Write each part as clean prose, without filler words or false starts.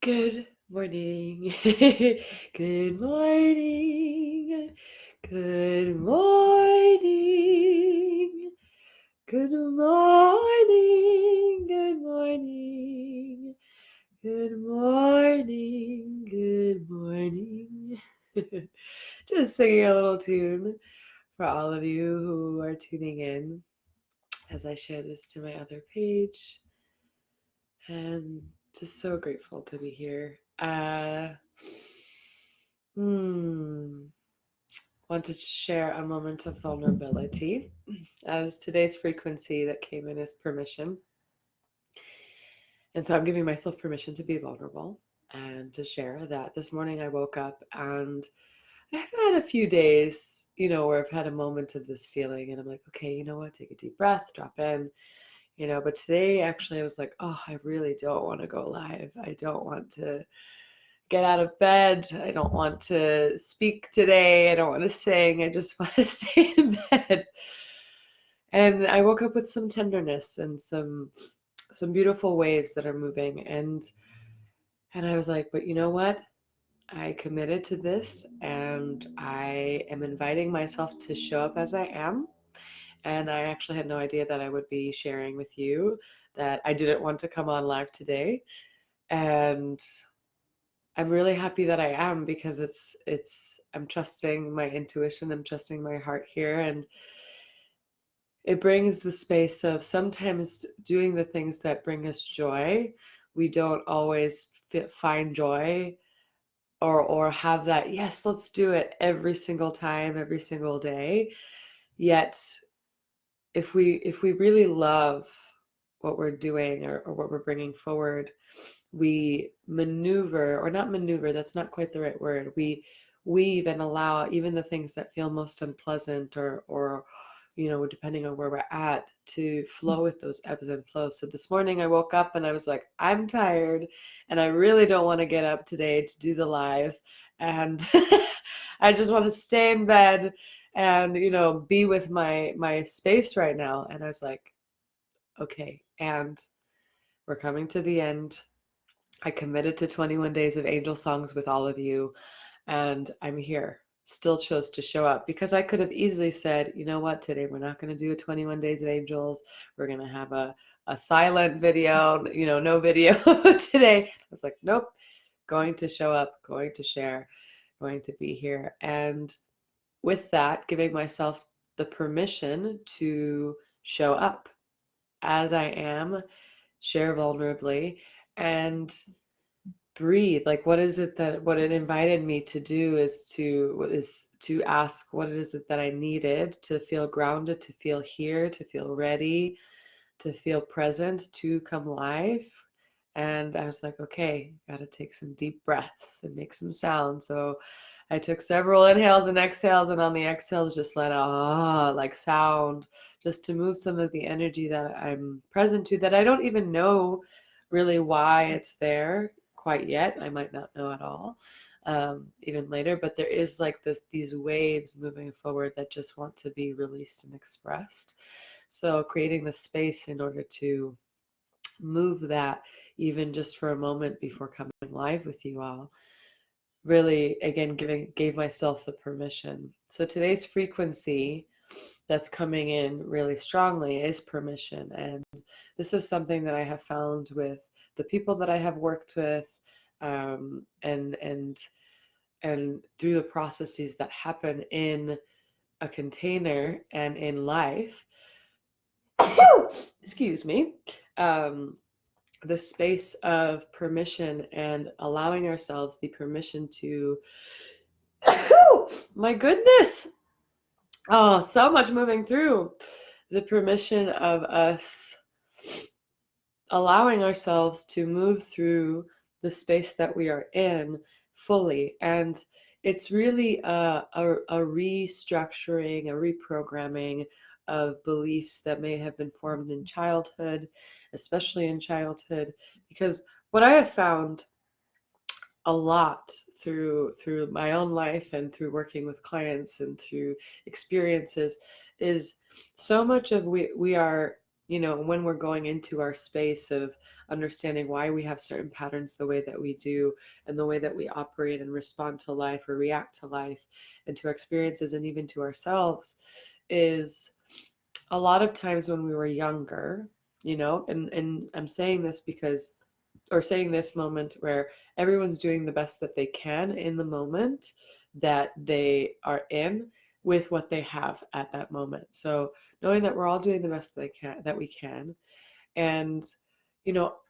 Good morning. Good morning. Good morning. Good morning. Good morning. Good morning. Good morning. Just singing a little tune for all of you who are tuning in as I share this to my other page. And just so grateful to be here. Want to share a moment of vulnerability as today's frequency that came in is permission. And so I'm giving myself permission to be vulnerable and to share that this morning I woke up and I've had a few days, where I've had a moment of this feeling and I'm like, okay, you know what? Take a deep breath, drop in, but today actually I was like, oh, I really don't want to go live. I don't want to get out of bed. I don't want to speak today. I don't want to sing. I just want to stay in bed. And I woke up with some tenderness and some beautiful waves that are moving. And I was like, but you know what? I committed to this and I am inviting myself to show up as I am. And I actually had no idea that I would be sharing with you that I didn't want to come on live today. And I'm really happy that I am because I'm trusting my intuition, I'm trusting my heart here, and it brings the space of sometimes doing the things that bring us joy. We don't always find joy or have that, yes, let's do it every single time, every single day. Yet if we really love what we're doing or what we're bringing forward, we maneuver, or not maneuver, that's not quite the right word. We weave and allow even the things that feel most unpleasant or depending on where we're at, to flow with those ebbs and flows. So this morning I woke up and I was like, I'm tired and I really don't want to get up today to do the live. And I just want to stay in bed and, be with my space right now. And I was like, okay, and we're coming to the end. I committed to 21 days of angel songs with all of you, and I'm here. Still chose to show up because I could have easily said, you know what, today we're not going to do a 21 days of angels. We're going to have a silent video, no video today. I was like, nope, going to show up, going to share, going to be here. And with that, giving myself the permission to show up as I am, share vulnerably, and breathe. Like, what it invited me to do is to ask what is it that I needed to feel grounded, to feel here, to feel ready, to feel present, to come live. And I was like, okay, got to take some deep breaths and make some sound. So I took several inhales and exhales, and on the exhales just let out like sound, just to move some of the energy that I'm present to, that I don't even know really why it's there quite yet. I might not know at all even later, but there is like these waves moving forward that just want to be released and expressed. So creating the space in order to move that, even just for a moment before coming live with you all, really, again, gave myself the permission. So today's frequency that's coming in really strongly is permission. And this is something that I have found with the people that I have worked with, and through the processes that happen in a container and in life. Excuse me. The space of permission and allowing ourselves the permission to, my goodness, oh, so much moving through, the permission of us allowing ourselves to move through the space that we are in fully. And it's really a restructuring, a reprogramming of beliefs that may have been formed in childhood, especially in childhood. Because what I have found a lot through my own life and through working with clients and through experiences is so much of we are, when we're going into our space of understanding why we have certain patterns the way that we do, and the way that we operate and respond to life or react to life and to our experiences and even to ourselves, is a lot of times when we were younger, and I'm saying this because, or saying this moment where everyone's doing the best that they can in the moment that they are in with what they have at that moment. So knowing that we're all doing the best that we can. And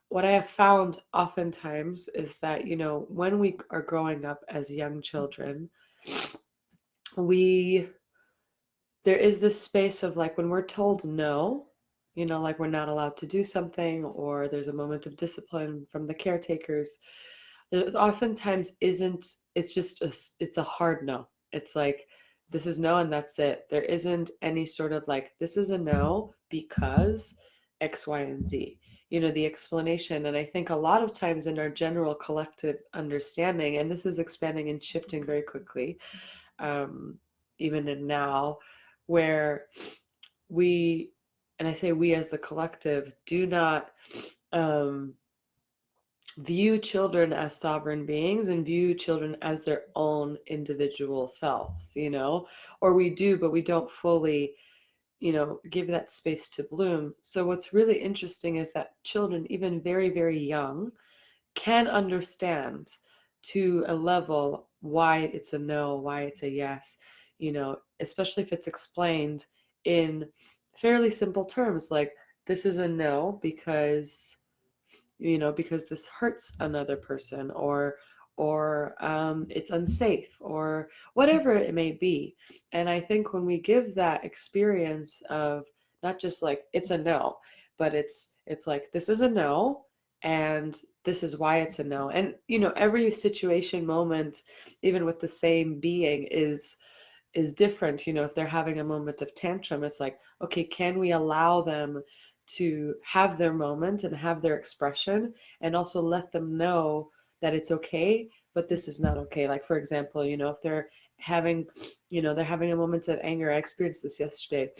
what I have found oftentimes is that when we are growing up as young children, we there is this space of like when we're told no, like we're not allowed to do something, or there's a moment of discipline from the caretakers. There's oftentimes isn't, it's a hard no. It's like, this is no and that's it. There isn't any sort of like, this is a no because X, Y, and Z. The explanation. And I think a lot of times in our general collective understanding, and this is expanding and shifting very quickly, even in now, where we, and I say we as the collective, do not view children as sovereign beings and view children as their own individual selves, or we do, but we don't fully, give that space to bloom. So what's really interesting is that children, even very, very young, can understand to a level why it's a no, why it's a yes, especially if it's explained in fairly simple terms, like, this is a no because this hurts another person, or it's unsafe, or whatever it may be. And I think when we give that experience of not just like it's a no, but it's like, this is a no, and this is why it's a no. And every situation, moment, even with the same being, is different. If they're having a moment of tantrum, it's like, okay, can we allow them to have their moment and have their expression, and also let them know that it's okay, but this is not okay. Like, for example, if they're having, they're having a moment of anger. I experienced this yesterday.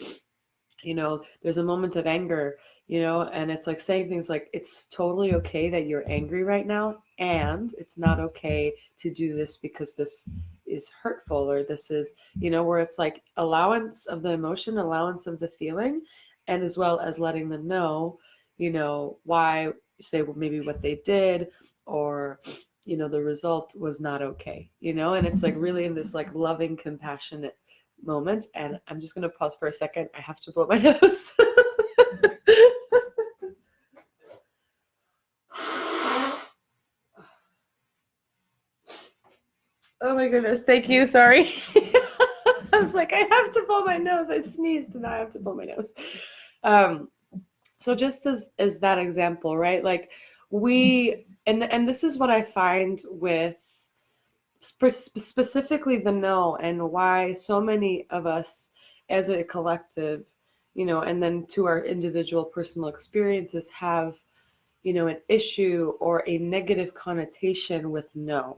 There's a moment of anger, and it's like saying things like, it's totally okay that you're angry right now, and it's not okay to do this because this is hurtful, or this is, where it's like allowance of the emotion, allowance of the feeling, and as well as letting them know, why, say, well, maybe what they did, or the result was not okay, and it's like really in this like loving, compassionate moment. And I'm just going to pause for a second. I have to blow my nose. Oh my goodness. Thank you. Sorry. I was like, I have to blow my nose. I sneezed and now I have to blow my nose. So just as that example, right? Like and this is what I find with specifically the no, and why so many of us as a collective, and then to our individual personal experiences, have, an issue or a negative connotation with no.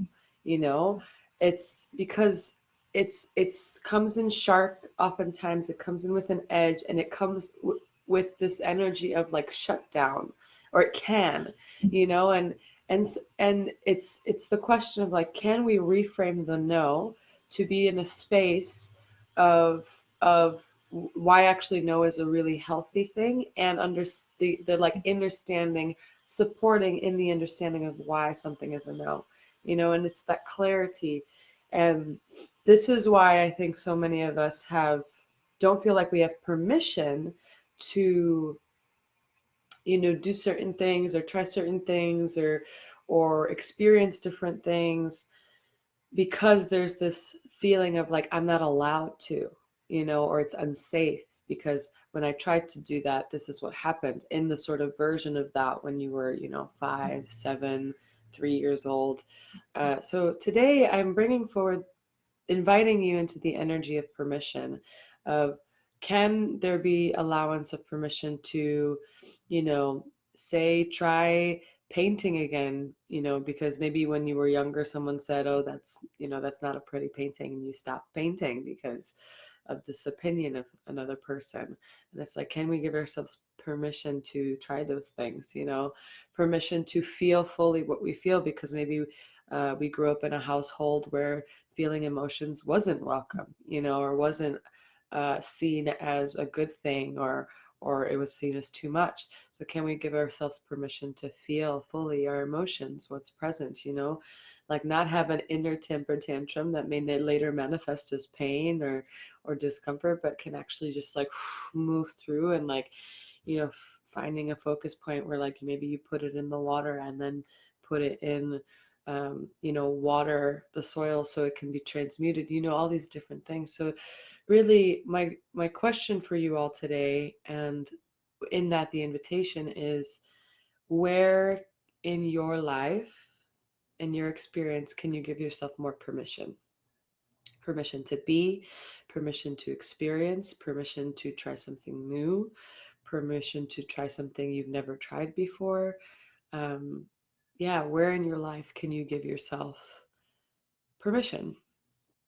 It's because it's comes in sharp. Oftentimes it comes in with an edge, and it comes with this energy of like shutdown, or it can, and and it's the question of like, can we reframe the no to be in a space of why actually no is a really healthy thing, and the like understanding, supporting in the understanding of why something is a no, and it's that clarity. And this is why I think so many of us don't feel like we have permission to, do certain things, or try certain things, or experience different things, because there's this feeling of like, I'm not allowed to, or it's unsafe, because when I tried to do that, this is what happened, in the sort of version of that when you were, 5, 7, 3 years old. So today I'm bringing forward, inviting you into the energy of permission, of, can there be allowance of permission to, say, try painting again, because maybe when you were younger, someone said, oh, that's not a pretty painting, and you stopped painting because this opinion of another person. And it's like, can we give ourselves permission to try those things, permission to feel fully what we feel, because maybe we grew up in a household where feeling emotions wasn't welcome, or wasn't seen as a good thing, or it was seen as too much. So can we give ourselves permission to feel fully our emotions, what's present, like not have an inner temper tantrum that may later manifest as pain or discomfort, but can actually just like move through and like, finding a focus point where like maybe you put it in the water and then put it in water the soil so it can be transmuted, all these different things. So really my question for you all today, and in that the invitation is, where in your life, in your experience, can you give yourself more permission? Permission to be, permission to experience, permission to try something new, permission to try something you've never tried before. Yeah, where in your life can you give yourself permission,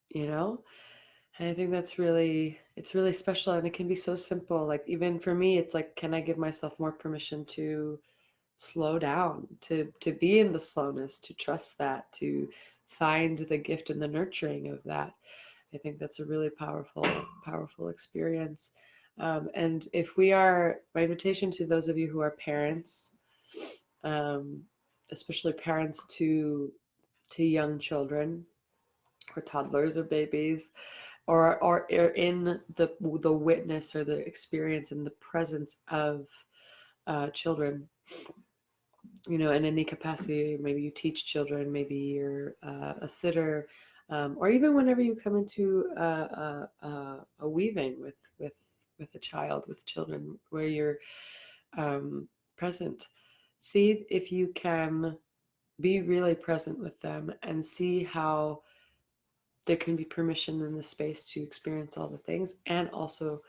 you know? And I think it's really special, and it can be so simple. Like even for me, it's like, can I give myself more permission to slow down, to be in the slowness, to trust that, to find the gift and the nurturing of that. I think that's a really powerful experience. And if we are, my invitation to those of you who are parents, um, especially parents to young children or toddlers or babies, or are in the witness or the experience and the presence of children, in any capacity. Maybe you teach children, maybe you're a sitter, or even whenever you come into a weaving with a child, with children, where you're present. See if you can be really present with them and see how there can be permission in the space to experience all the things, and also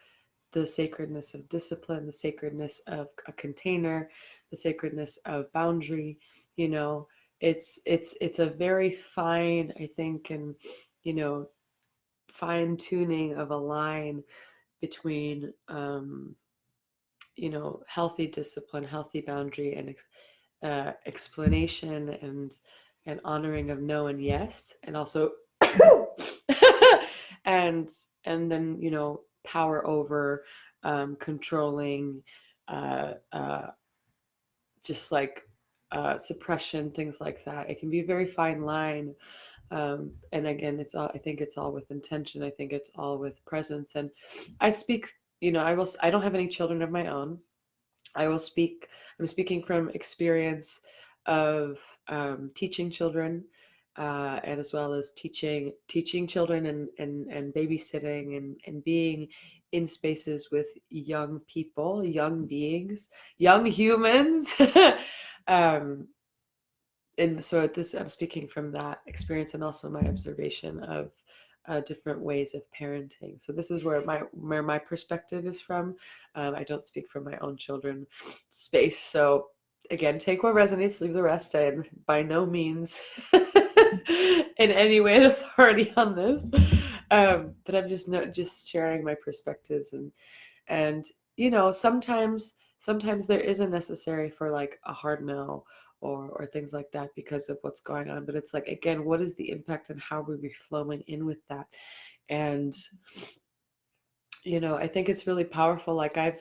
the sacredness of discipline, the sacredness of a container, the sacredness of boundary. It's a very fine, I think, and fine tuning of a line between healthy discipline, healthy boundary, and explanation, and honoring of no and yes, and also and then power over, controlling, uh, uh, just like suppression, things like that. It can be a very fine line. And again, I think it's all with intention. I think it's all with presence. And I speak, I don't have any children of my own. I'm speaking from experience of teaching children, and as well as teaching children, and babysitting, and being in spaces with young people, young beings, young humans. um, and so I'm speaking from that experience, and also my observation of different ways of parenting. So this is where my perspective is from. I don't speak from my own children space. So again, take what resonates, leave the rest. I am by no means in any way an authority on this, but I'm just sharing my perspectives, and sometimes there isn't necessary for like a hard no, or things like that, because of what's going on. But it's like, again, what is the impact, and how are we flowing in with that? And I think it's really powerful. Like I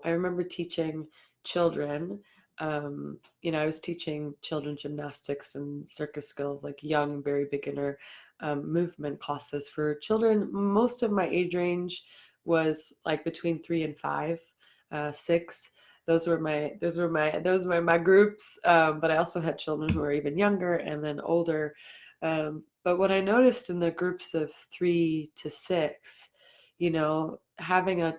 remember teaching children. I was teaching children gymnastics and circus skills, like young, very beginner movement classes for children. Most of my age range was like between 3 and 5, 6. Those were my groups. But I also had children who were even younger and then older. But what I noticed in the groups of 3 to 6, having a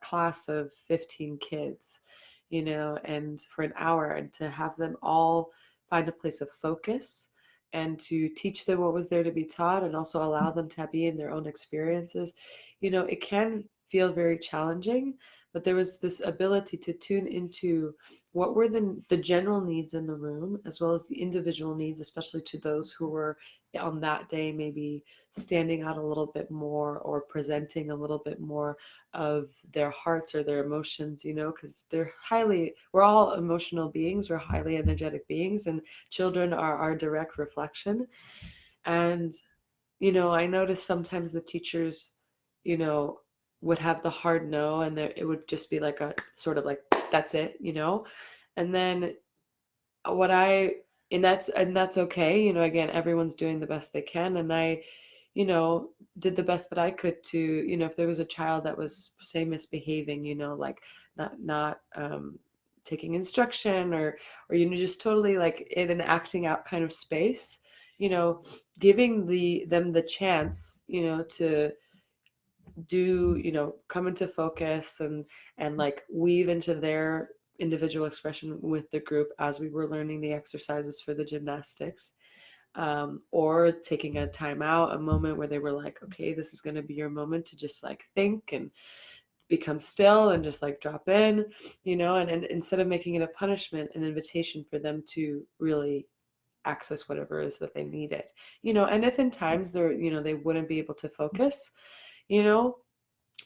class of 15 kids, and for an hour, and to have them all find a place of focus, and to teach them what was there to be taught, and also allow them to be in their own experiences, it can feel very challenging. but there was this ability to tune into what were the general needs in the room, as well as the individual needs, especially to those who were on that day maybe standing out a little bit more or presenting a little bit more of their hearts or their emotions, because we're all emotional beings, we're highly energetic beings, and children are our direct reflection. And I noticed sometimes the teachers, would have the hard no, and it would just be like a sort of like, that's it, and then what I and that's okay, again, everyone's doing the best they can, and I did the best that I could to, if there was a child that was, say, misbehaving, like not taking instruction, or just totally like in an acting out kind of space, giving them the chance, to do, come into focus, and like weave into their individual expression with the group as we were learning the exercises for the gymnastics, or taking a time out, a moment where they were like, okay, this is going to be your moment to just like think and become still and just like drop in, and instead of making it a punishment, an invitation for them to really access whatever it is that they needed, and if in times they're, they wouldn't be able to focus, you know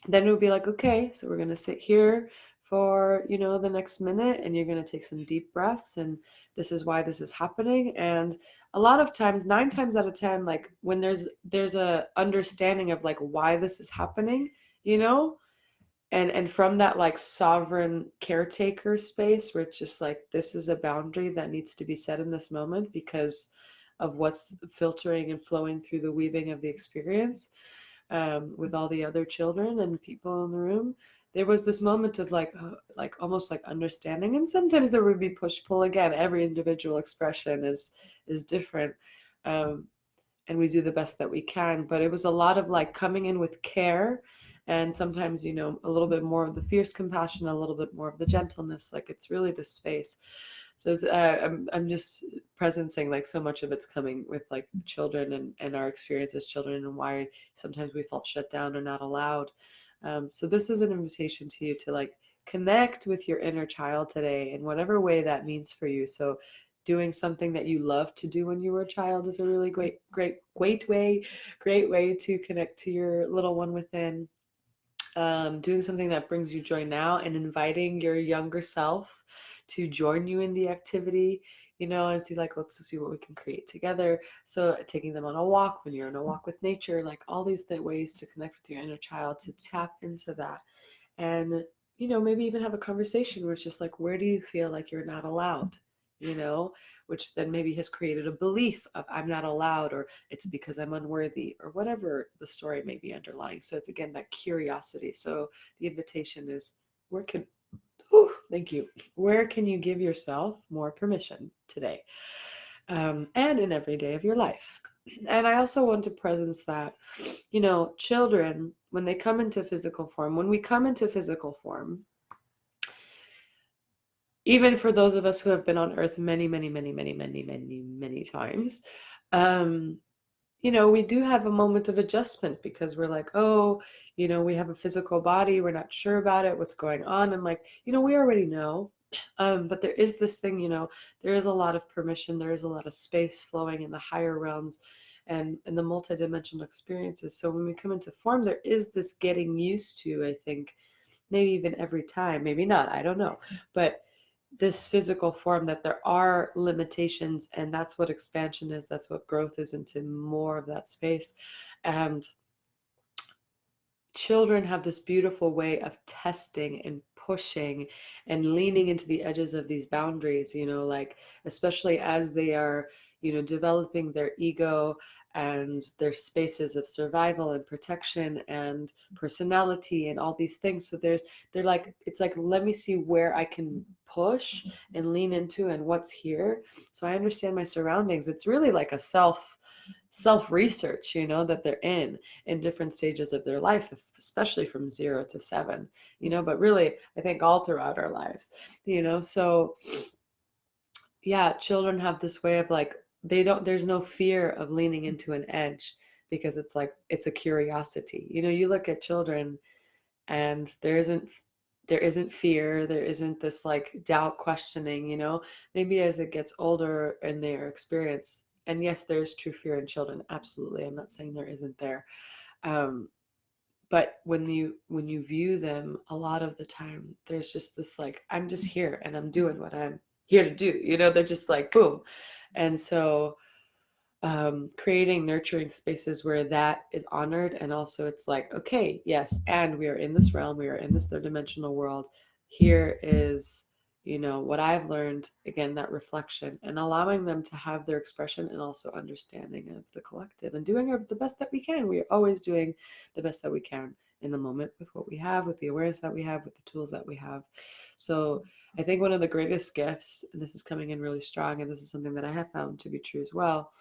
then it would be like, okay, so we're going to sit here for, the next minute, and you're going to take some deep breaths, and this is why this is happening. And a lot of times, 9 times out of 10, like when there's a understanding of like why this is happening, you know, and from that like sovereign caretaker space where it's just like, this is a boundary that needs to be set in this moment because of what's filtering and flowing through the weaving of the experience, with all the other children and people in the room. There was this moment of like almost like understanding, and sometimes there would be push pull. Again, every individual expression is different, um, and we do the best that we can. But it was a lot of like coming in with care, and sometimes, a little bit more of the fierce compassion, a little bit more of the gentleness. Like it's really the space. So I'm just presencing like so much of it's coming with like children, and our experience as children, and why sometimes we felt shut down or not allowed. So this is an invitation to you to like connect with your inner child today in whatever way that means for you. So doing something that you loved to do when you were a child is a really great way to connect to your little one within. Doing something that brings you joy now, and inviting your younger self to join you in the activity, and see like, let's see what we can create together. So taking them on a walk when you're on a walk with nature, like all these ways to connect with your inner child, to tap into that. And maybe even have a conversation where it's just like, where do you feel like you're not allowed, which then maybe has created a belief of I'm not allowed, or it's because I'm unworthy, or whatever the story may be underlying. So it's again that curiosity. So the invitation is, thank you, where can you give yourself more permission today, and in every day of your life. And I also want to presence that, children, when they come into physical form, when we come into physical form, even for those of us who have been on earth many, many, many, many, many, many, many times, um, we do have a moment of adjustment, because we're like, oh, we have a physical body, we're not sure about it, what's going on. And like, we already know. But there is this thing, there is a lot of permission, there is a lot of space flowing in the higher realms, and in the multidimensional experiences. So when we come into form, there is this getting used to, I think, maybe even every time, maybe not, I don't know. But this physical form, that there are limitations, and that's what expansion is, that's what growth is, into more of that space. And children have this beautiful way of testing and pushing and leaning into the edges of these boundaries, like especially as they are, developing their ego and their spaces of survival and protection and personality and all these things. So they're like, it's like, let me see where I can push and lean into and what's here. So I understand my surroundings. It's really like a self research, that they're in different stages of their life, especially from 0 to 7, but really, I think all throughout our lives, so yeah, children have this way of like, there's no fear of leaning into an edge, because it's like, it's a curiosity. You look at children, and there isn't fear, there isn't this like doubt, questioning, you know, maybe as it gets older in their experience. And yes, there's true fear in children, absolutely. I'm not saying there isn't there. Um, but when you view them, a lot of the time there's just this like, I'm just here and I'm doing what I'm here to do, you know, they're just like boom. And so creating nurturing spaces where that is honored, and also it's like, okay, yes, and we are in this realm, we are in this third dimensional world. Here is, you know, what I've learned, again, that reflection, and allowing them to have their expression, and also understanding of the collective, and doing the best that we can. We are always doing the best that we can in the moment with what we have, with the awareness that we have, with the tools that we have. So I think one of the greatest gifts, and this is coming in really strong, and this is something that I have found to be true as well,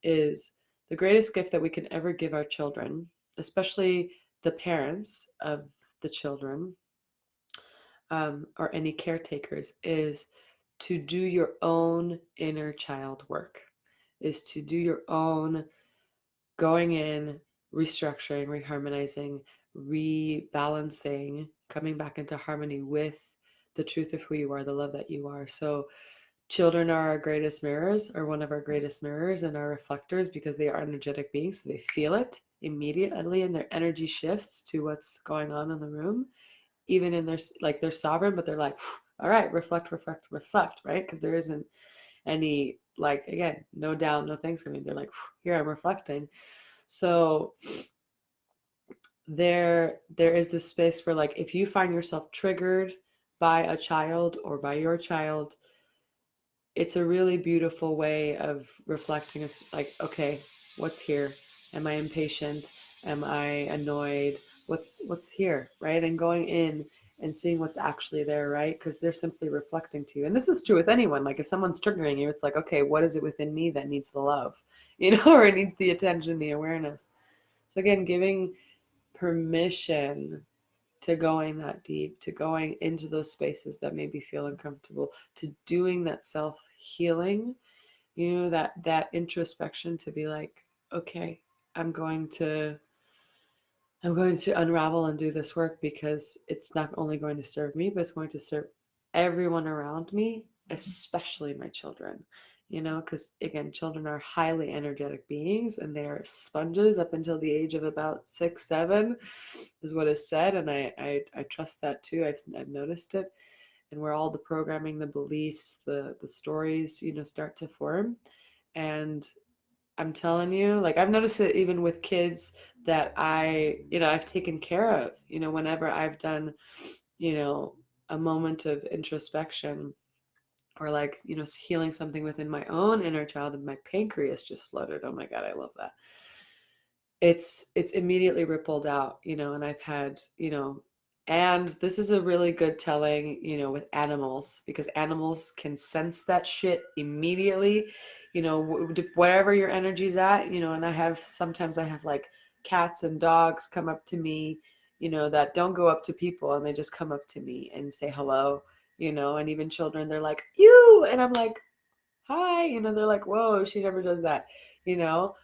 is the greatest gift that we can ever give our children, especially the parents of the children, or any caretakers, is to do your own inner child work, is to do your own going in, restructuring, reharmonizing, rebalancing, coming back into harmony with the truth of who you are, the love that you are. So children are our greatest mirrors, or one of our greatest mirrors and our reflectors, because they are energetic beings. So they feel it immediately, and their energy shifts to what's going on in the room, even in their, like, they're sovereign, but they're like, all right, reflect, reflect, reflect, right? Because there isn't any, like, again, no doubt, no thanksgiving. They're like, here, I'm reflecting. So there is this space where, like, if you find yourself triggered by a child or by your child, it's a really beautiful way of reflecting. It's like, okay, what's here? Am I impatient? Am I annoyed? What's here, right? And going in and seeing what's actually there, right? Because they're simply reflecting to you. And this is true with anyone. Like, if someone's triggering you, it's like, okay, what is it within me that needs the love, you know, or it needs the attention, the awareness. So again, giving permission to going that deep, to going into those spaces that maybe feel uncomfortable, to doing that self-healing, you know, that introspection, to be like, okay, I'm going to unravel and do this work, because it's not only going to serve me, but it's going to serve everyone around me, especially my children. You know, because again, children are highly energetic beings, and they are sponges up until the age of about 6, 7, is what is said, and I trust that too. I've noticed it, and where all the programming, the beliefs, the stories, you know, start to form. And I'm telling you, like, I've noticed it even with kids that I've taken care of, you know, whenever I've done, you know, a moment of introspection, or, like, you know, healing something within my own inner child, and my pancreas just fluttered. Oh my God, I love that. It's immediately rippled out, you know, and I've had, you know, and this is a really good telling, you know, with animals, because animals can sense that shit immediately, you know, whatever your energy's at, you know. And sometimes I have like cats and dogs come up to me, you know, that don't go up to people, and they just come up to me and say hello, you know. And even children, they're like, you, and I'm like, hi, you know. They're like, whoa, she never does that, you know.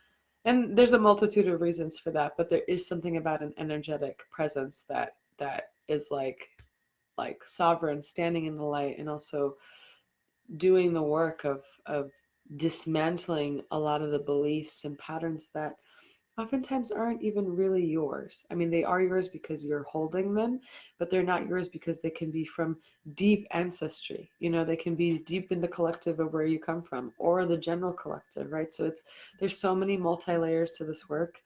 And there's a multitude of reasons for that, but there is something about an energetic presence that is like sovereign, standing in the light, and also doing the work of dismantling a lot of the beliefs and patterns that oftentimes aren't even really yours. I mean, they are yours because you're holding them, but they're not yours because they can be from deep ancestry. You know, they can be deep in the collective of where you come from, or the general collective, right? So there's so many multi-layers to this work,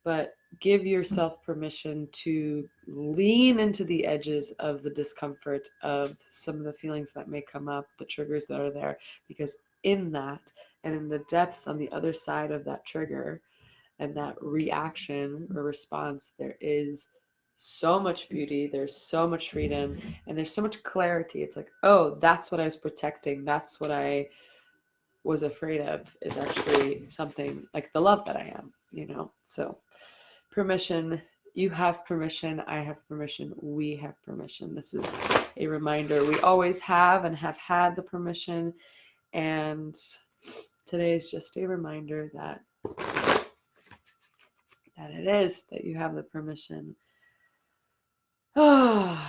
but give yourself permission to lean into the edges of the discomfort of some of the feelings that may come up, the triggers that are there, because in that, and in the depths on the other side of that trigger and that reaction or response, there is so much beauty, there's so much freedom, and there's so much clarity. It's like, oh, that's what I was protecting, that's what I was afraid of, is actually something like the love that I am, you know. So permission, you have permission, I have permission, we have permission. This is a reminder, we always have and have had the permission, and today is just a reminder that it is, that you have the permission. Oh,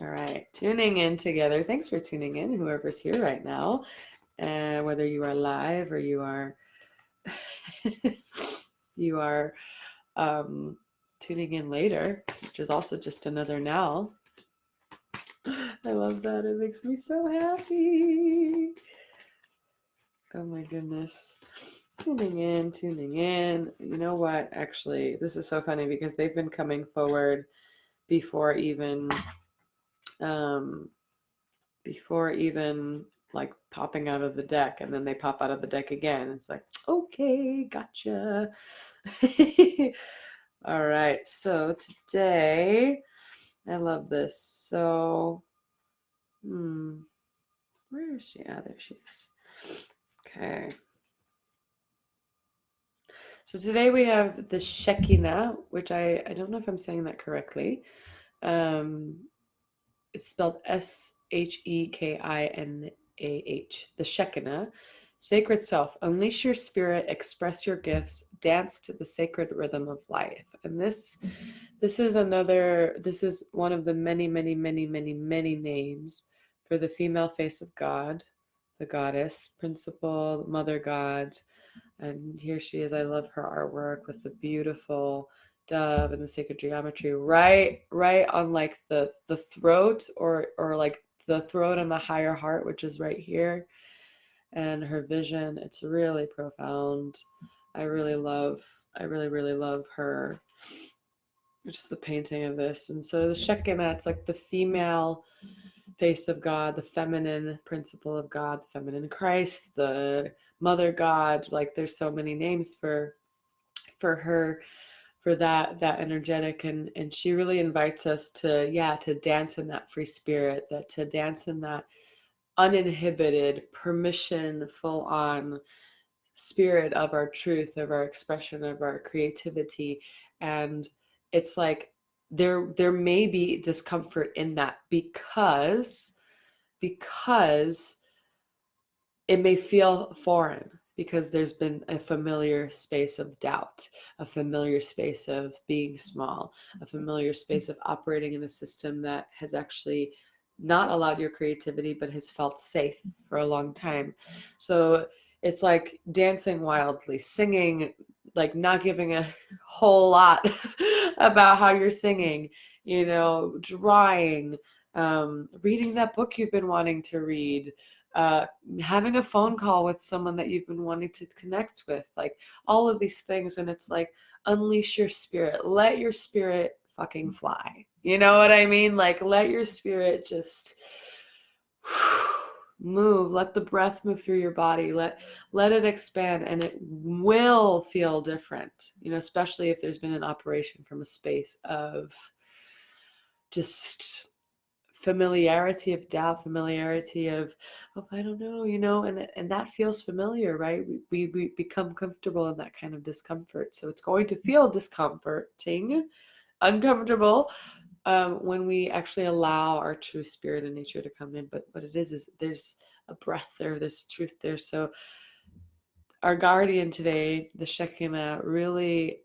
All right, tuning in together. Thanks for tuning in, whoever's here right now. Whether you are live or you are you are tuning in later, which is also just another now. I love that. It makes me so happy. Oh my goodness. Tuning in, tuning in. You know what? Actually, this is so funny because they've been coming forward before even like popping out of the deck, and then they pop out of the deck again. It's like, okay, gotcha. All right, so today, I love this. So, where is she? Ah, there she is. Okay. So today we have the Shekinah, which I don't know if I'm saying that correctly. It's spelled Shekinah, the Shekinah. Sacred self, unleash your spirit, express your gifts, dance to the sacred rhythm of life. And this is one of the many, many, many, many, many names for the female face of God, the goddess, principle, mother God. And here she is. I love her artwork with the beautiful dove and the sacred geometry right on like the throat, or like the throat and the higher heart, which is right here. And her vision, it's really profound. I really really love her, just the painting of this. And so the Shekinah, it's like the female face of God, the feminine principle of God, the feminine Christ, the mother God. Like there's so many names for her, for that energetic. And she really invites us to dance in that free spirit, that to dance in that uninhibited, permission, full on spirit of our truth, of our expression, of our creativity. And it's like there may be discomfort in that because it may feel foreign, because there's been a familiar space of doubt, a familiar space of being small, a familiar space of operating in a system that has actually not allowed your creativity, but has felt safe for a long time. So it's like dancing wildly, singing, like not giving a whole lot about how you're singing, drawing, reading that book you've been wanting to read, having a phone call with someone that you've been wanting to connect with, like all of these things. And it's like, unleash your spirit, let your spirit fucking fly. You know what I mean? Like, let your spirit just move, let the breath move through your body, let it expand, and it will feel different, especially if there's been an operation from a space of just familiarity, of doubt, familiarity of I don't know, and that feels familiar, right? We become comfortable in that kind of discomfort. So it's going to feel discomforting, uncomfortable, when we actually allow our true spirit and nature to come in. But what it is there's a breath there, there's truth there. So our guardian today, the Shekinah, really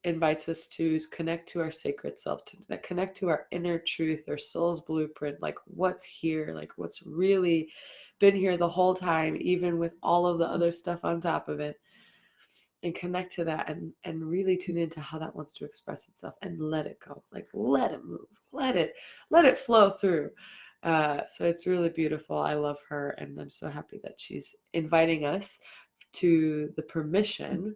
invites us to connect to our sacred self, to connect to our inner truth, our soul's blueprint, like what's here, like what's really been here the whole time, even with all of the other stuff on top of it, and connect to that, and really tune into how that wants to express itself, and let it go, like let it move, let it flow through. So it's really beautiful. I love her, and I'm so happy that she's inviting us to the permission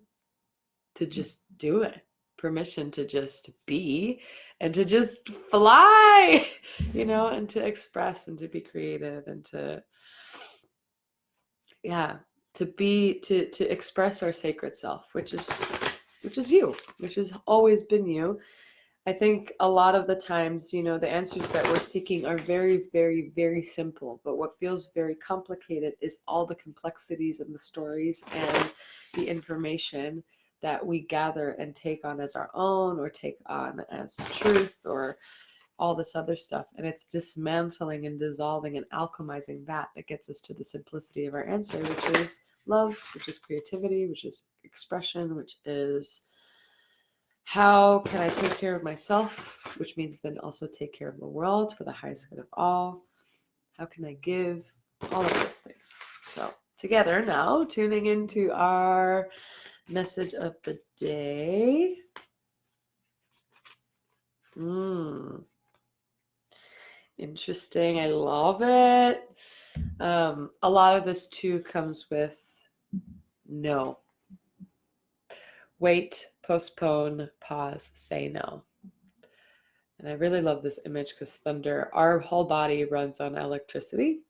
to just do it, permission to just be, and to just fly, and to express, and to be creative, and to express our sacred self, which is you, which has always been you. I think a lot of the times, the answers that we're seeking are very, very, very simple. But what feels very complicated is all the complexities and the stories and the information that we gather and take on as our own, or take on as truth, or all this other stuff. And it's dismantling and dissolving and alchemizing that gets us to the simplicity of our answer, which is love, which is creativity, which is expression, which is How can I take care of myself, which means then also take care of the world for the highest good of all? How can I give? All of those things. So together now, tuning into our message of the day. Interesting. I love it. A lot of this too comes with no. Wait, postpone, pause, say no. And I really love this image because thunder, our whole body runs on electricity,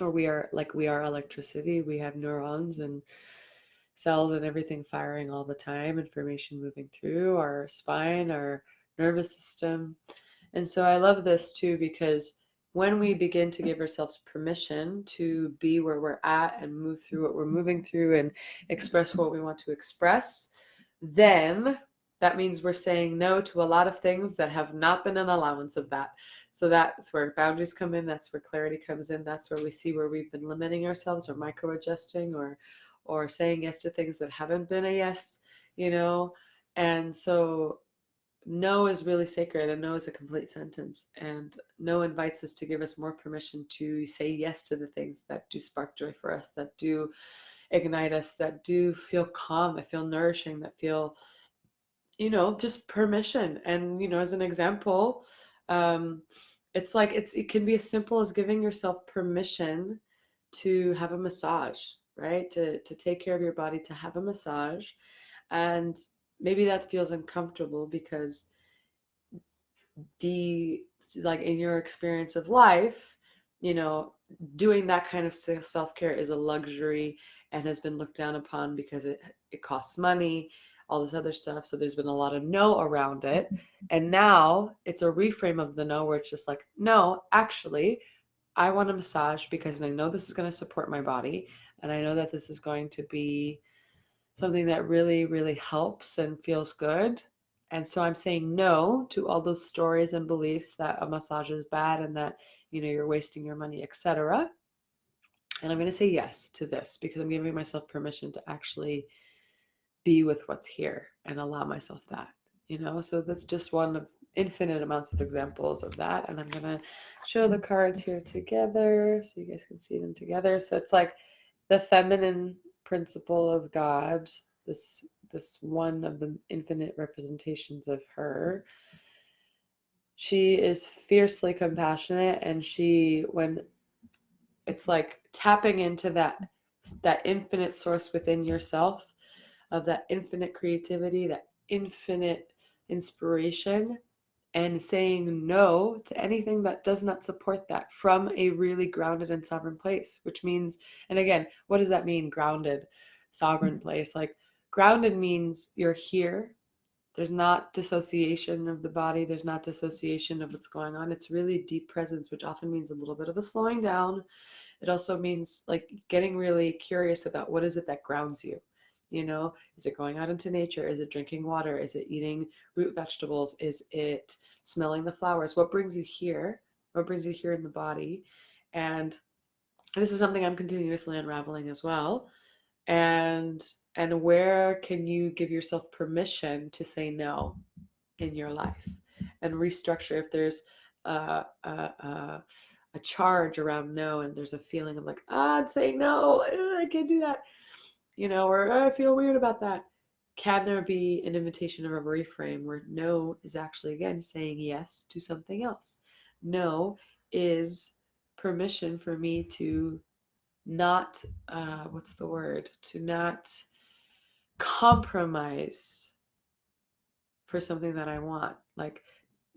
or we are electricity. We have neurons and cells and everything firing all the time, information moving through our spine, our nervous system. And so I love this too, because when we begin to give ourselves permission to be where we're at and move through what we're moving through and express what we want to express, then that means we're saying no to a lot of things that have not been an allowance of that. So that's where boundaries come in. That's where clarity comes in. That's where we see where we've been limiting ourselves or micro adjusting or saying yes to things that haven't been a yes, you know? And so no is really sacred, and no is a complete sentence. And no invites us to give us more permission to say yes to the things that do spark joy for us, that do ignite us, that do feel calm, that feel nourishing, that feel, just permission. And, as an example, it's like it can be as simple as giving yourself permission to have a massage, right? To take care of your body, to have a massage. And maybe that feels uncomfortable because in your experience of life, doing that kind of self-care is a luxury and has been looked down upon because it costs money, all this other stuff. So there's been a lot of no around it. And now it's a reframe of the no, where it's just like, no, actually, I want a massage because I know this is going to support my body. And I know that this is going to be something that really, really helps and feels good. And so I'm saying no to all those stories and beliefs that a massage is bad and that, you're wasting your money, etc. And I'm going to say yes to this because I'm giving myself permission to actually be with what's here and allow myself that, So that's just one of infinite amounts of examples of that. And I'm going to show the cards here together so you guys can see them together. So it's like the feminine principle of God, this one of the infinite representations of her. She is fiercely compassionate, and when it's like tapping into that infinite source within yourself, of that infinite creativity, that infinite inspiration, and saying no to anything that does not support that from a really grounded and sovereign place, which means, and again, what does that mean? Grounded, sovereign place. Like, grounded means you're here. There's not dissociation of the body. There's not dissociation of what's going on. It's really deep presence, which often means a little bit of a slowing down. It also means like getting really curious about what is it that grounds you. Is it going out into nature? Is it drinking water? Is it eating root vegetables? Is it smelling the flowers? What brings you here? What brings you here in the body? And this is something I'm continuously unraveling as well. And where can you give yourself permission to say no in your life and restructure if there's a charge around no, and there's a feeling of like, I'd say no, I can't do that, or I feel weird about that. Can there be an invitation or a reframe where no is actually, again, saying yes to something else? No is permission for me to not, to not compromise for something that I want. Like,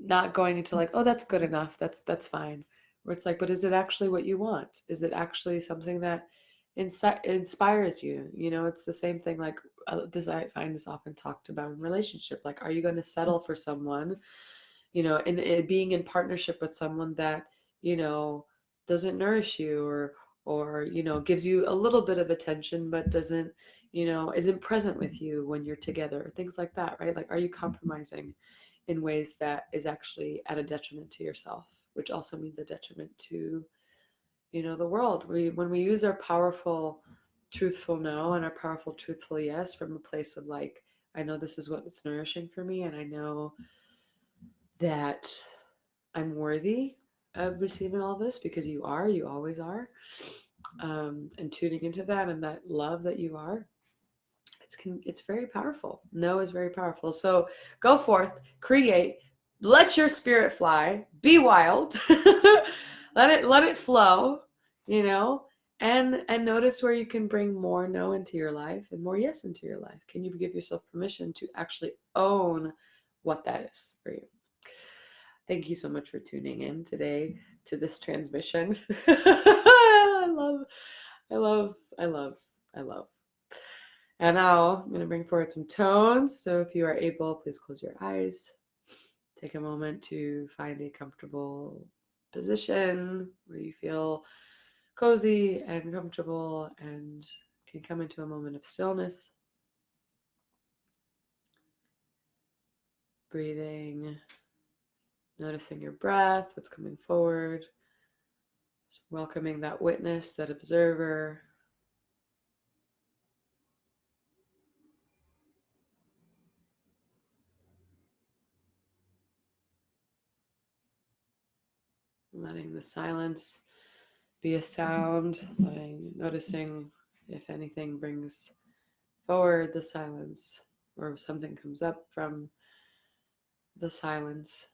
not going into like, oh, that's good enough. That's fine. Where it's like, but is it actually what you want? Is it actually something that inspires you? It's the same thing. Like, I find this often talked about in relationship. Like, are you going to settle for someone, in being in partnership with someone that, doesn't nourish you, or gives you a little bit of attention but doesn't, isn't present with you when you're together, things like that, right? Like, are you compromising in ways that is actually at a detriment to yourself, which also means a detriment to, the world? When we use our powerful truthful no and our powerful truthful yes from a place of like, I know this is what's nourishing for me, and I know that I'm worthy of receiving all this because you always are. And tuning into that and that love that you are, it's very powerful. No is very powerful. So go forth, create, let your spirit fly, be wild, let it flow, you know, and notice where you can bring more no into your life and more yes into your life. Can you give yourself permission to actually own what that is for you? Thank you so much for tuning in today to this transmission. I love, I love, I love, I love. And now I'm going to bring forward some tones. So if you are able, please close your eyes. Take a moment to find a comfortable position where you feel cozy and comfortable and can come into a moment of stillness. Breathing, noticing your breath, what's coming forward, welcoming that witness, that observer. Letting the silence be a sound, noticing if anything brings forward the silence or something comes up from the silence.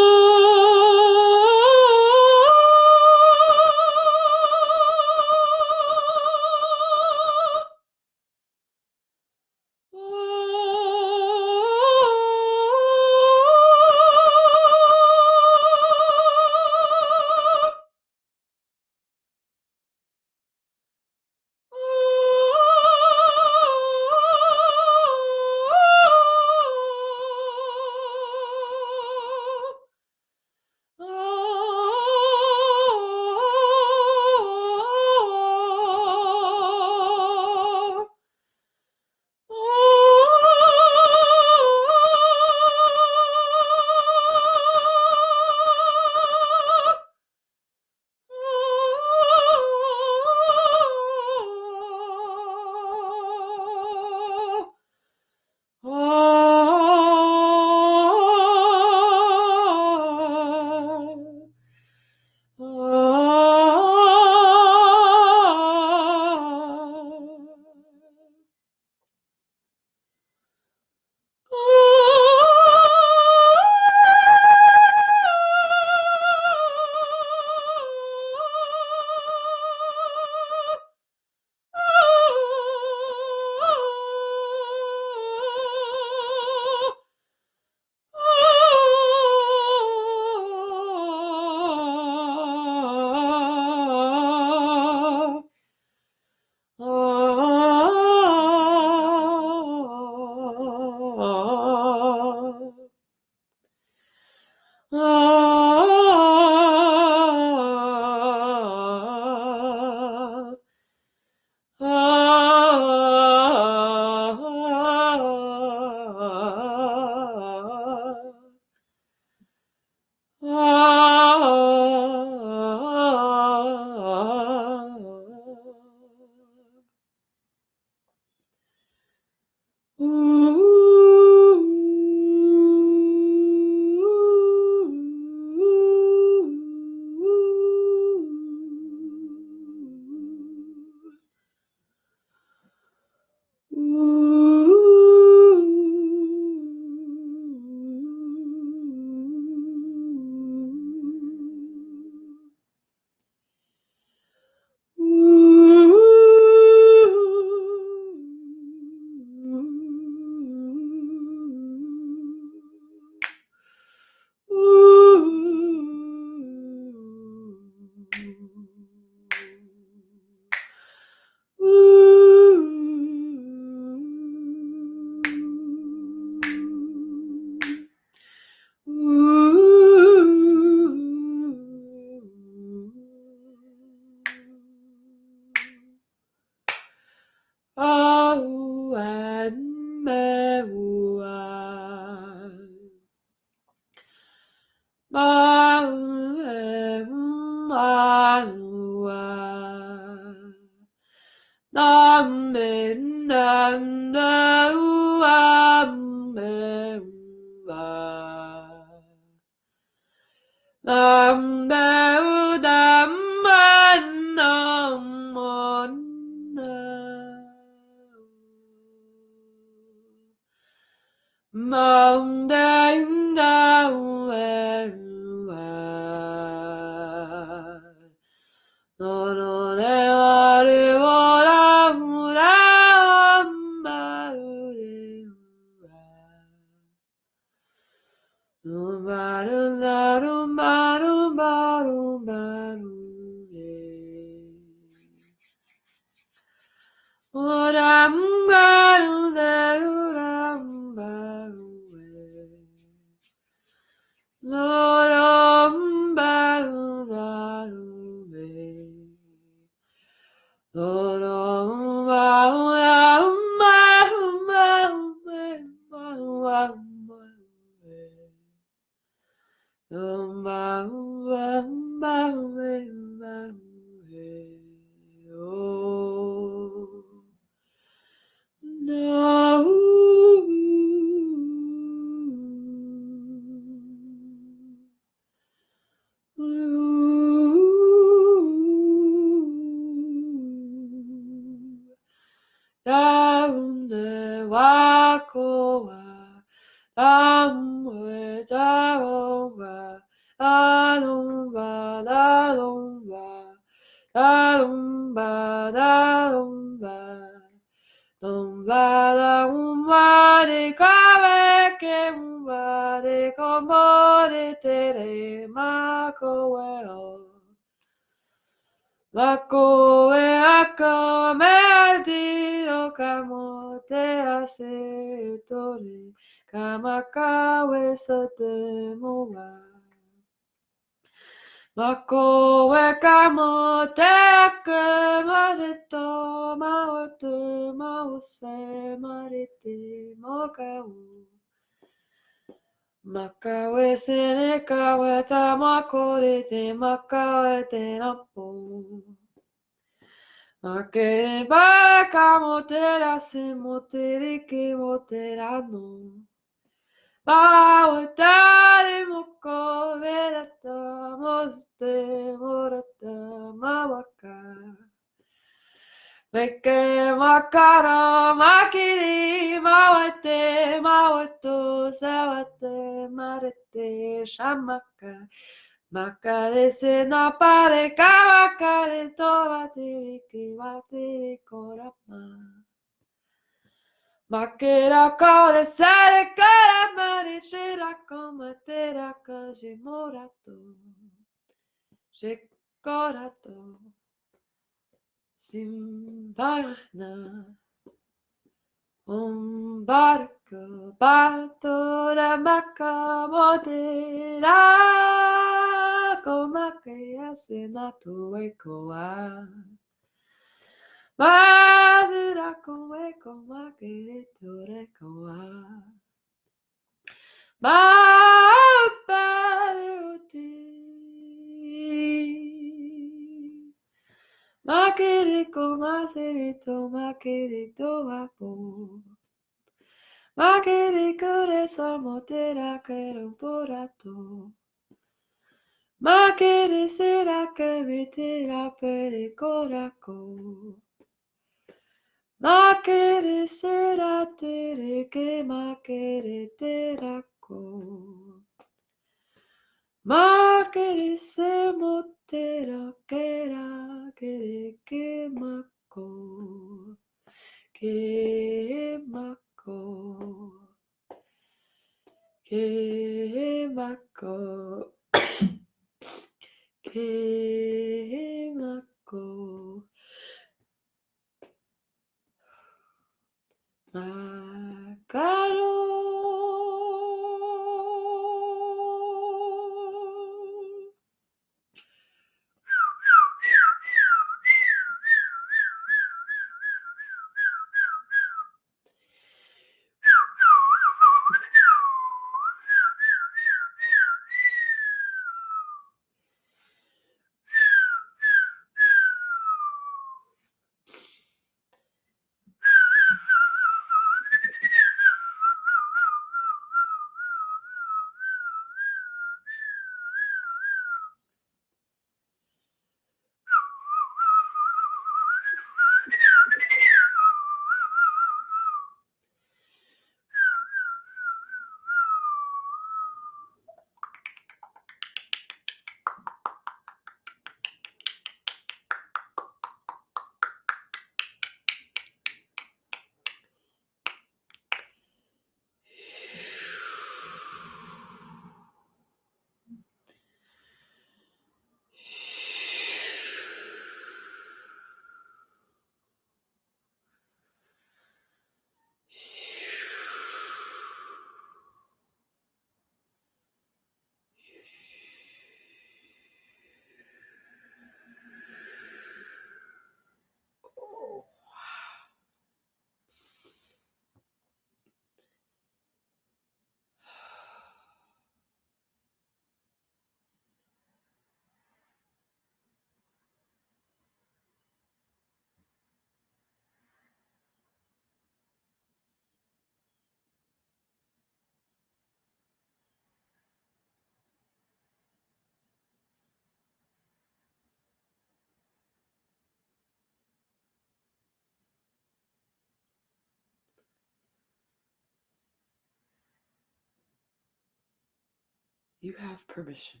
You have permission.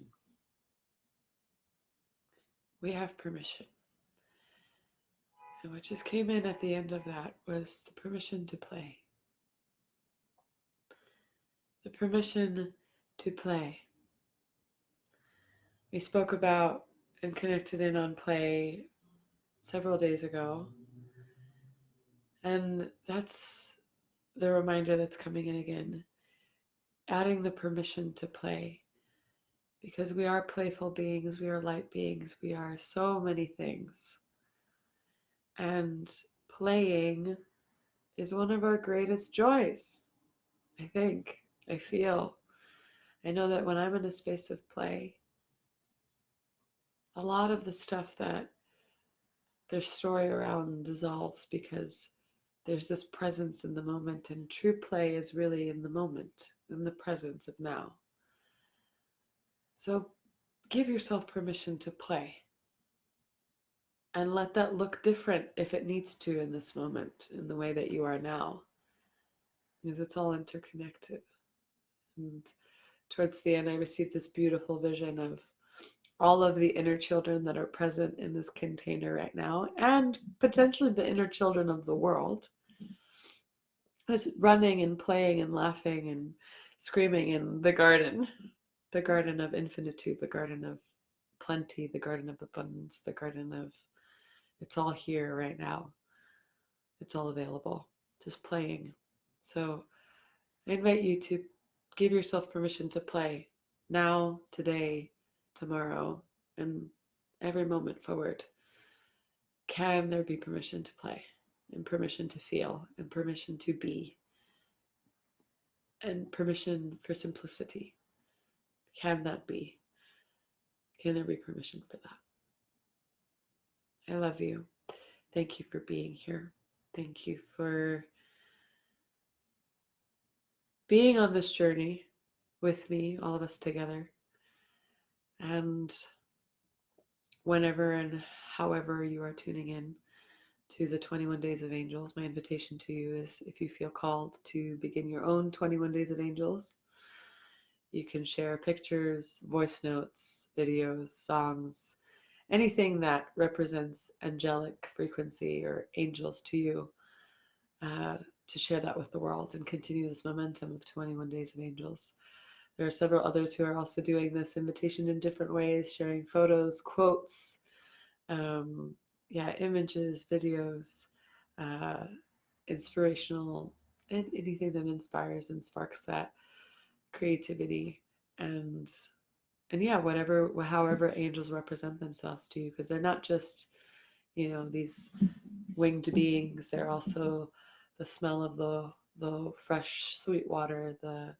We have permission. And what just came in at the end of that was the permission to play. The permission to play. We spoke about and connected in on play several days ago. And that's the reminder that's coming in again. Adding the permission to play. Because we are playful beings, we are light beings, we are so many things. And playing is one of our greatest joys, I think. I feel. I know that when I'm in a space of play, a lot of the stuff that there's story around dissolves because there's this presence in the moment, and true play is really in the moment, in the presence of now. So give yourself permission to play and let that look different if it needs to in this moment, in the way that you are now, because it's all interconnected. And towards the end, I received this beautiful vision of all of the inner children that are present in this container right now, and potentially the inner children of the world, just running and playing and laughing and screaming in the garden of infinitude, the garden of plenty, the garden of abundance, the garden of it's all here right now. It's all available, just playing. So I invite you to give yourself permission to play now, today, tomorrow, and every moment forward. Can there be permission to play, and permission to feel, and permission to be, and permission for simplicity? Can that be? Can there be permission for that? I love you. Thank you for being here. Thank you for being on this journey with me, all of us together. And whenever and however you are tuning in to the 21 Days of Angels, my invitation to you is, if you feel called to begin your own 21 Days of Angels, you can share pictures, voice notes, videos, songs, anything that represents angelic frequency or angels to you, to share that with the world and continue this momentum of 21 Days of Angels. There are several others who are also doing this invitation in different ways, sharing photos, quotes, images, videos, inspirational, and anything that inspires and sparks that creativity and whatever, however angels represent themselves to you, because they're not just, these winged beings. They're also the smell of the fresh sweet water, the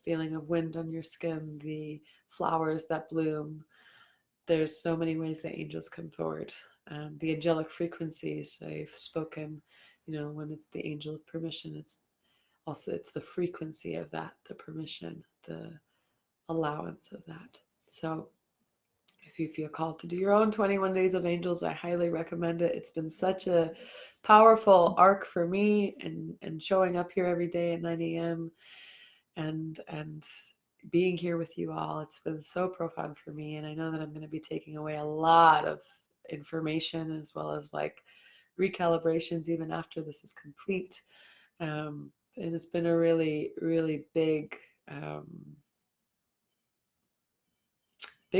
feeling of wind on your skin, the flowers that bloom. There's so many ways that angels come forward. The angelic frequencies I've spoken, when it's the angel of permission, it's the frequency of that, the permission, the allowance of that. So if you feel called to do your own 21 Days of Angels, I highly recommend it. It's been such a powerful arc for me, and showing up here every day at 9 a.m. and being here with you all. It's been so profound for me, and I know that I'm going to be taking away a lot of information, as well as like recalibrations even after this is complete. And it's been a really, really big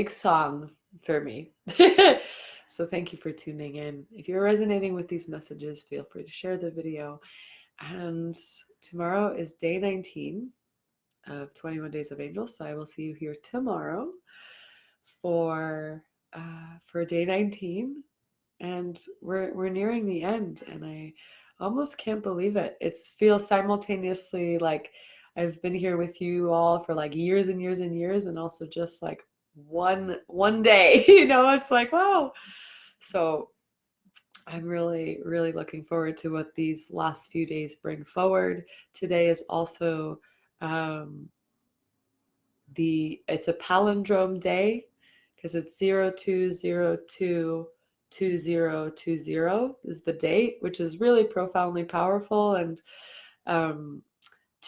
song for me. So thank you for tuning in. If you're resonating with these messages, feel free to share the video. And tomorrow is day 19 of 21 Days of Angels. So I will see you here tomorrow for day 19. And we're nearing the end, and I almost can't believe it. It feels simultaneously like I've been here with you all for like years and years and years, and also just like one day, it's like, wow. So I'm really, really looking forward to what these last few days bring forward. Today is also it's a palindrome day, because it's 02022020 is the date, which is really profoundly powerful. And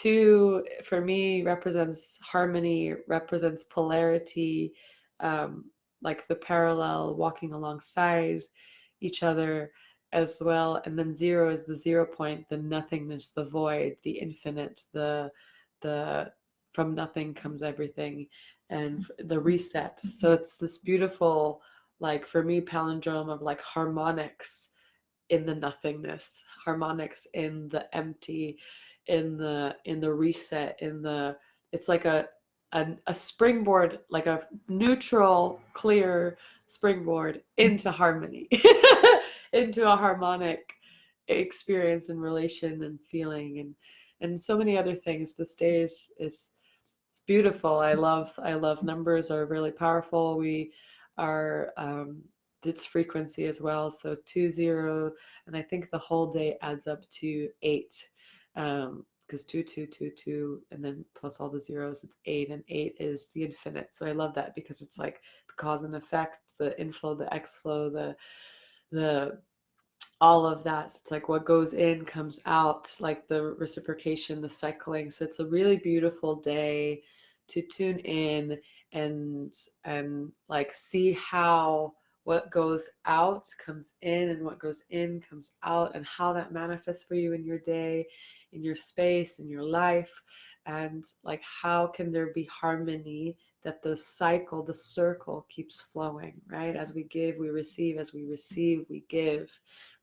2 for me represents harmony, represents polarity, like the parallel walking alongside each other as well. And then 0 is the 0 point, the nothingness, the void, the infinite, the from nothing comes everything, and the reset. So it's this beautiful, like for me, palindrome of like harmonics in the nothingness, harmonics in the empty, in the reset, in the, it's like a springboard, like a neutral, clear springboard into harmony, into a harmonic experience and relation and feeling, and so many other things. This day is it's beautiful. I love numbers are really powerful. We are its frequency as well. So 2 0, and I think the whole day adds up to 8. Because 2 2 2 2, and then plus all the zeros, it's 8, and 8 is the infinite. So I love that because it's like the cause and effect, the inflow, the exflow, the all of that. So it's like what goes in comes out, like the reciprocation, the cycling. So it's a really beautiful day to tune in and like see how what goes out comes in and what goes in comes out, and how that manifests for you in your day, in your space, in your life. And like how can there be harmony, that the cycle, the circle keeps flowing, right? As we give, we receive. As we receive, we give,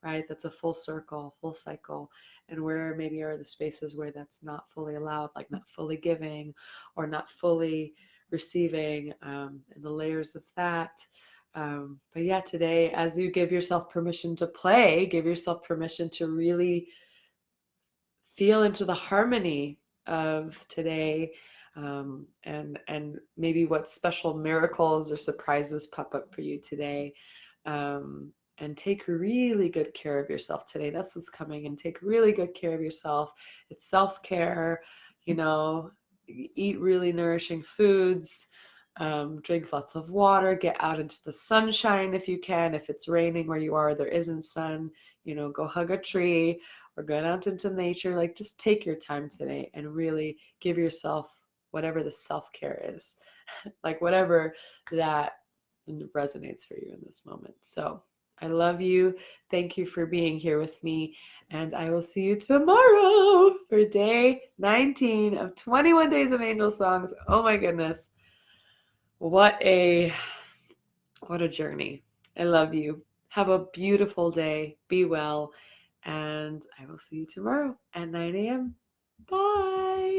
right? That's a full circle, full cycle. And where maybe are the spaces where that's not fully allowed, like not fully giving or not fully receiving, and the layers of that. But yeah, today, as you give yourself permission to play, give yourself permission to really feel into the harmony of today, and maybe what special miracles or surprises pop up for you today. And take really good care of yourself today. That's what's coming. And take really good care of yourself. It's self-care, eat really nourishing foods, drink lots of water, get out into the sunshine if you can. If it's raining where you are, there isn't sun, go hug a tree or go out into nature. Like just take your time today and really give yourself whatever the self-care is, like whatever that resonates for you in this moment. So I love you. Thank you for being here with me. And I will see you tomorrow for day 19 of 21 Days of Angel Songs. Oh my goodness. What a journey. I love you. Have a beautiful day. Be well. And I will see you tomorrow at 9 a.m. Bye.